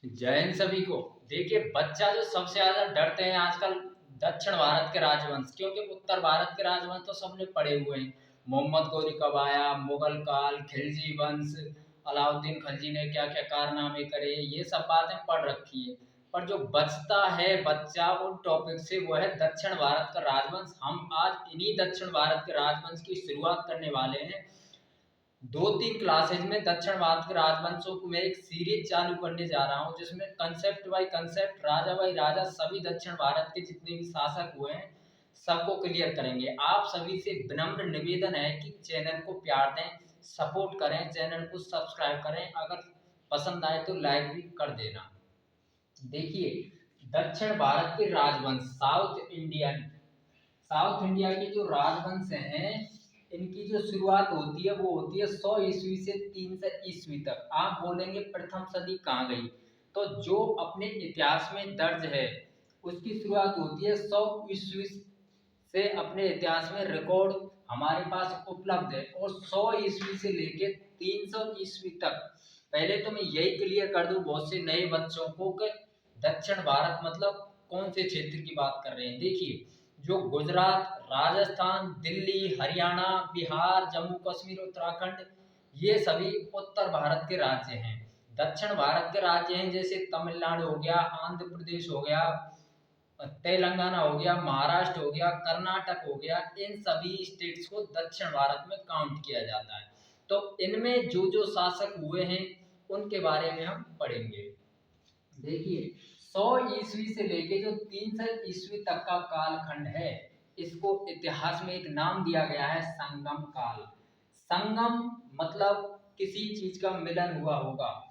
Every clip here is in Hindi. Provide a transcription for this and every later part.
जय हिंद सभी को। देखिए, बच्चा जो सबसे ज्यादा डरते हैं आजकल दक्षिण भारत के राजवंश, क्योंकि उत्तर भारत के राजवंश तो सबने पढ़े हुए हैं। मोहम्मद गौरी कब आया, मुगल काल, खिलजी वंश, अलाउद्दीन खिलजी ने क्या क्या कारनामे करे, ये सब बातें पढ़ रखी है। पर जो बचता है बच्चा उन टॉपिक से, वो है दक्षिण भारत का राजवंश। हम आज इन्हीं दक्षिण भारत के राजवंश की शुरुआत करने वाले हैं। 2-3 क्लासेज में दक्षिण भारत के राजवंशों को मैं एक सीरीज चालू करने जा रहा हूँ, जिसमें कंसेप्ट बाय कंसेप्ट, राजा बाय राजा, सभी दक्षिण भारत के जितने भी शासक हुए हैं सबको क्लियर करेंगे। आप सभी से विनम्र निवेदन है कि चैनल को प्यार दें, सपोर्ट करें, चैनल को सब्सक्राइब करें, अगर पसंद आए तो लाइक भी कर देना। देखिए, दक्षिण भारत के राजवंश, साउथ इंडिया के जो राजवंश हैं, इनकी जो शुरुआत होती है वो होती है 100 ईस्वी से 300 ईस्वी तक। आप बोलेंगे प्रथम सदी कहाँ गई, तो जो अपने इतिहास में दर्ज है उसकी शुरुआत होती है 100 ईस्वी से। अपने इतिहास में रिकॉर्ड हमारे पास उपलब्ध है, और 100 ईस्वी से लेके 300 ईस्वी तक। पहले तो मैं यही क्लियर कर दूं बहुत से नए बच्चों को कि दक्षिण भारत मतलब कौन से क्षेत्र की बात कर रहे हैं। देखिए, जो गुजरात, राजस्थान, दिल्ली, हरियाणा, बिहार, जम्मू कश्मीर, उत्तराखंड, ये सभी उत्तर भारत के राज्य हैं। दक्षिण भारत के राज्य हैं जैसे तमिलनाडु हो गया, आंध्र प्रदेश हो गया, तेलंगाना हो गया, महाराष्ट्र हो गया, कर्नाटक हो गया। इन सभी स्टेट्स को दक्षिण भारत में काउंट किया जाता है। तो इनमें जो जो शासक हुए हैं उनके बारे में हम पढ़ेंगे। देखिए, 100 ईस्वी से लेके जो 300 ईस्वी तक का कालखंड है, इसको इतिहास में एक नाम दिया गया है संगम काल। संगम मतलब किसी चीज का मिलन हुआ होगा।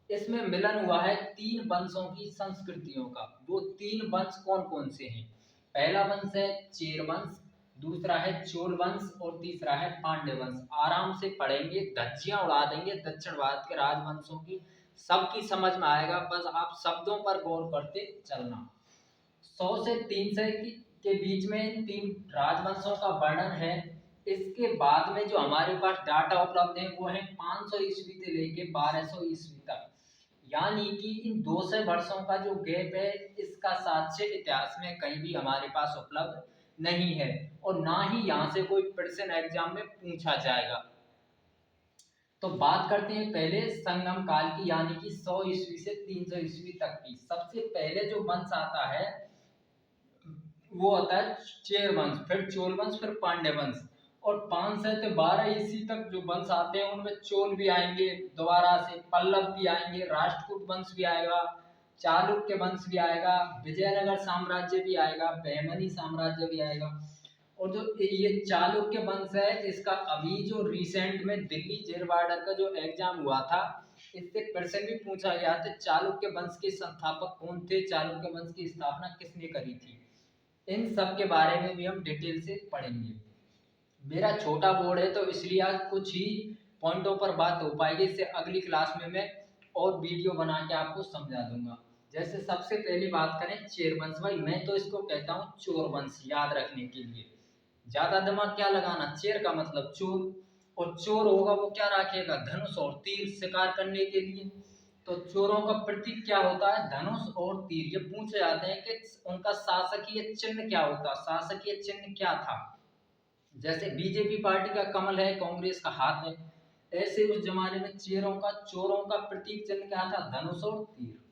इसमें मिलन हुआ है तीन वंशों की संस्कृतियों का। वो तीन वंश कौन कौन से हैं? पहला वंश है चेर वंश, दूसरा है चोल वंश, और तीसरा है पांड्य वंश। आराम से पढ़ेंगे, धज्जियां उड़ा देंगे दक्षिण भारत के राजवंशों की, सबकी समझ में आएगा। बस आप शब्दों पर गौर करते चलना। 100 से 300 के बीच में इन तीन राजवंशों का वर्णन है। इसके बाद में जो हमारे पास डाटा उपलब्ध है वो है 500 ईस्वी से लेके 1200 ईस्वी तक। यानी कि इन 200 वर्षों का जो गैप है, इसका साक्ष्य इतिहास में कहीं भी हमारे पास उपलब्ध नहीं है, और ना ही यहाँ से कोई प्रश्न एग्जाम में पूछा जाएगा। तो बात करते हैं पहले संगम काल की, यानी कि 100 ईस्वी से 300 ईस्वी तक की। सबसे पहले जो वंश आता है वो होता है चेर वंश, फिर चोल वंश, फिर पांड्य वंश। और 500 से 12 ईस्वी तक जो वंश आते हैं उनमें चोल भी आएंगे, दोबारा से पल्लव भी आएंगे, राष्ट्रकूट वंश भी आएगा, चालुक्य वंश भी आएगा, विजयनगर साम्राज्य भी आएगा, बहमनी साम्राज्य भी आएगा। और जो ये चालुक्य वंश है, इसका अभी जो रिसेंट में दिल्ली जेल वार्डर का जो एग्जाम हुआ था, इससे प्रश्न भी पूछा गया था, चालुक्य वंश के संस्थापक कौन थे, चालुक्य वंश की स्थापना किसने करी थी। इन सब के बारे में भी हम डिटेल से पढ़ेंगे। मेरा छोटा बोर्ड है तो इसलिए आज कुछ ही पॉइंटों पर बात हो पाएगी, इससे अगली क्लास में मैं और वीडियो बना के आपको समझा दूंगा। जैसे सबसे पहले बात करें चेर वंश, भाई मैं तो इसको कहता हूँ चोर वंश, याद रखने के लिए ज्यादा दिमाग क्या लगाना। चेर का मतलब चोर, और चोर होगा वो क्या रखेगा, धनुष और तीर शिकार करने के लिए। तो चोरों का प्रतीक क्या होता है, धनुष और तीर। ये पूछे जाते हैं कि उनका शासकीय चिन्ह क्या होता, शासकीय चिन्ह क्या था। जैसे बीजेपी पार्टी का कमल है, कांग्रेस का हाथ है, ऐसे उस जमाने में चोरों का प्रतीक चिन्ह क्या था, धनुष और तीर।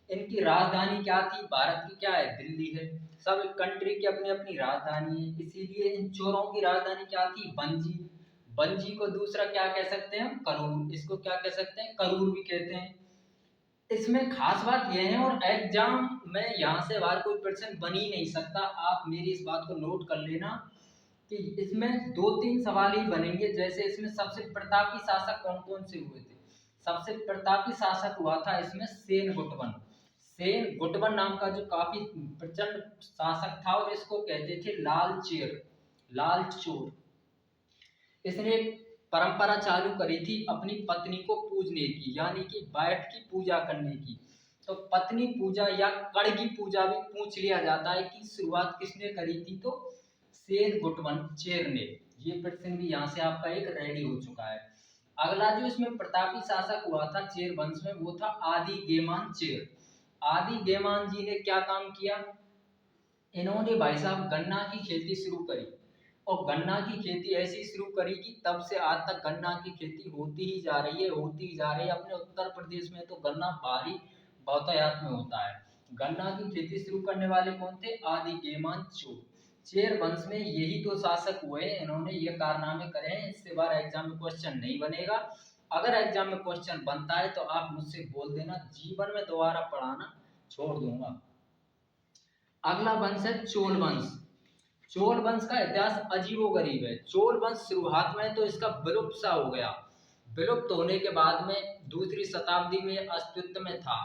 इनकी राजधानी क्या थी, भारत की क्या है, दिल्ली है। सब कंट्री की अपनी अपनी राजधानी है, इसीलिए इन चोरों की राजधानी क्या थी, बंजी। बंजी को दूसरा क्या कह सकते हैं, करूर। इसको क्या कह सकते हैं, करूर भी कहते हैं। इसमें खास बात यह है, और एग्जाम में यहाँ से बाहर कोई प्रश्न बन ही नहीं सकता, आप मेरी इस बात को नोट कर लेना कि इसमें 2-3 सवाल ही बनेंगे। जैसे इसमें सबसे प्रतापी शासक कौन कौन से हुए थे। सबसे प्रतापी शासक हुआ था इसमें सेन गुटवन। सेन गुटवन नाम का जो काफी प्रचंड शासक था, और इसको कहते थे लाल चेर, लाल चोर। इसने एक परंपरा चालू करी थी अपनी पत्नी को पूजने की, यानी कि बैठ की पूजा करने की। तो पत्नी पूजा या कड़ की पूजा भी पूछ लिया जाता है कि शुरुआत किसने करी थी, तो सेन गुटवन चेर ने। ये प्रश्न भी यहाँ से आपका एक रेडी हो चुका है। अगला जो इसमें प्रतापी शासक हुआ था चेर वंश में वो था आदि गेमान चेर। आदि गेमान जी ने क्या काम किया, इन्होंने भाई साहब गन्ना की खेती शुरू करी और गन्ना की खेती ऐसी शुरू करी कि तब से आज तक गन्ना की खेती होती ही जा रही है, होती ही जा रही है। अपने उत्तर प्रदेश में तो गन्ना भारी बहुतायत में होता है। गन्ना की खेती शुरू करने वाले कौन थे, आदि गेमान चोर। चेर वंश में यही तो शासक हुए हैं, इन्होंने ये कारनामे करे हैं। इससे बार एग्जाम में क्वेश्चन नहीं बनेगा। अगर एग्जाम में क्वेश्चन बनता है तो आप मुझसे बोल देना, जीवन में दोबारा पढ़ाना छोड़ दूंगा। अगला वंश है चोल वंश। चोल वंश का इतिहास अजीबोगरीब है। चोल वंश शुरुआत में तो इसका विलुप्त सा हो गया, विलुप्त होने के बाद में दूसरी शताब्दी में अस्तित्व में था।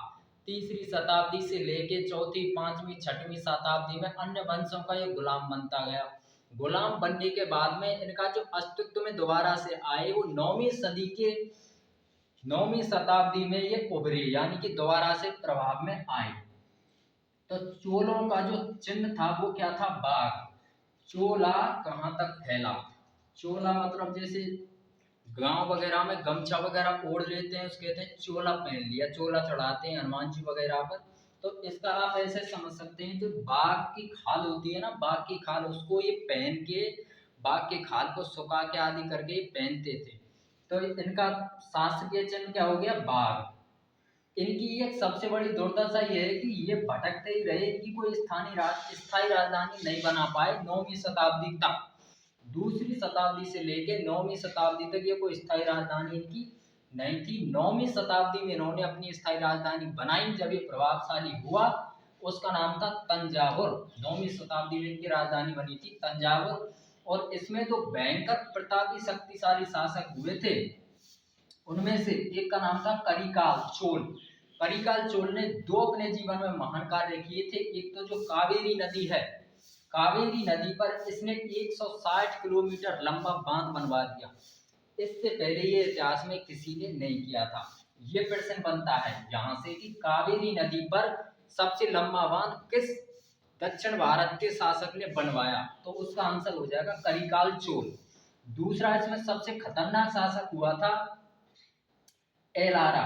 तीसरी शताब्दी से लेके चौथी, पांचवी, छठवीं शताब्दी में अन्य वंशों का ये गुलाम बनता गया। गुलाम बनने के बाद में इनका जो अस्तित्व में दोबारा से आए वो 9वीं सदी के 9वीं शताब्दी में ये उभरे, यानी कि दोबारा से प्रभाव में आए। तो चोलों का जो चिन्ह था वो क्या था, बाघ। चोला कहाँ तक फैला, चोला मतलब जैसे गांव वगैरह में गमछा वगैरह ओढ़ लेते हैं, उसके कहते हैं चोला पहन लिया, चोला चढ़ाते हैं हनुमान जी वगैरह पर। तो इसका आप ऐसे समझ सकते हैं, जो बाघ की खाल होती है ना, बाघ की खाल, उसको ये पहन के बाघ के खाल को सुखा के आदि करके ये पहनते थे। तो इनका शासकीय चिन्ह क्या हो गया, बाघ। इनकी एक सबसे बड़ी दुर्दशा ये है कि ये भटकते ही रहे, इनकी कोई स्थायी राजधानी नहीं बना पाए 9वीं शताब्दी तक। दूसरी शताब्दी से लेकर 9वीं शताब्दी तक ये कोई स्थायी राजधानी इनकी नहीं थी। 9वीं शताब्दी में इन्होंने अपनी स्थायी राजधानी बनाई, जब ये प्रभावशाली हुआ। उसका नाम था तंजावुर। 9वीं शताब्दी में इनकी राजधानी बनी थी तंजावुर। और इसमें तो भयंकर प्रतापी शक्तिशाली शासक हुए थे। उनमें से एक का नाम था करिकाल चोल। करिकाल चोल ने दो अपने जीवन में महान कार्य किए थे। एक तो जो कावेरी नदी है, कावेरी नदी पर इसने 160 किलोमीटर लंबा बांध बनवा दिया। इससे पहले ये इतिहास में किसी ने नहीं किया था। ये प्रश्न बनता है यहाँ से कि कावेरी नदी पर सबसे लंबा बांध किस दक्षिण भारत के शासक ने बनवाया, तो उसका आंसर हो जाएगा करिकाल चोल। दूसरा इसमें सबसे खतरनाक शासक हुआ था Elara.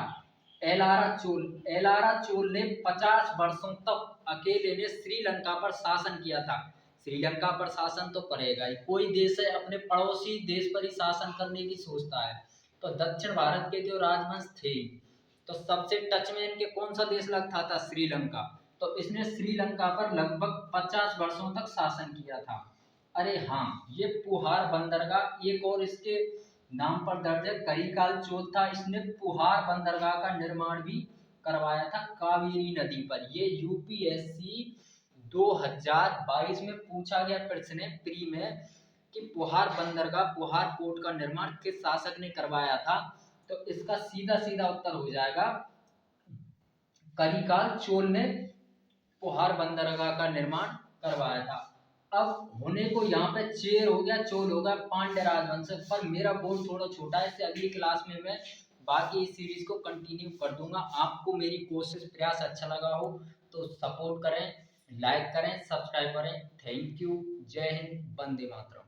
Elara Chola. Elara Chola ने 50 वर्षों तक अकेले ने श्रीलंका पर शासन किया था। श्रीलंका पर शासन तो करेगा ही, कोई देश है अपने पड़ोसी देश पर ही शासन करने की सोचता है। तो दक्षिण भारत के जो राजवंश थे, तो सबसे टच में इनके कौन सा देश लगता था, श्रीलंका। तो इसने श्रीलंका पर लगभग 50 वर्षों तक शासन किया था। अरे हाँ, ये पुहार बंदरगाह एक और इसके नाम पर दर्ज है, करिकाल चोल था। इसने पुहार बंदरगाह का निर्माण भी करवाया था कावेरी नदी पर। ये यूपीएससी 2022 में पूछा गया प्रश्न है प्री में कि पुहार बंदरगाह, पुहार पोर्ट का निर्माण किस शासक ने करवाया था। तो इसका सीधा सीधा उत्तर हो जाएगा करिकाल चोल ने पुहार बंदरगाह का निर्माण करवाया था। अब होने को यहाँ पे चेर हो गया, चोल हो गया, पांड्य राजवंश पर। मेरा बोर्ड थोड़ा छोटा है, इससे अगली क्लास में मैं बाकी इस सीरीज को कंटिन्यू कर दूंगा। आपको मेरी कोशिश प्रयास अच्छा लगा हो तो सपोर्ट करें, लाइक करें, सब्सक्राइब करें। Thank you. जय हिंद, वंदे मातरम।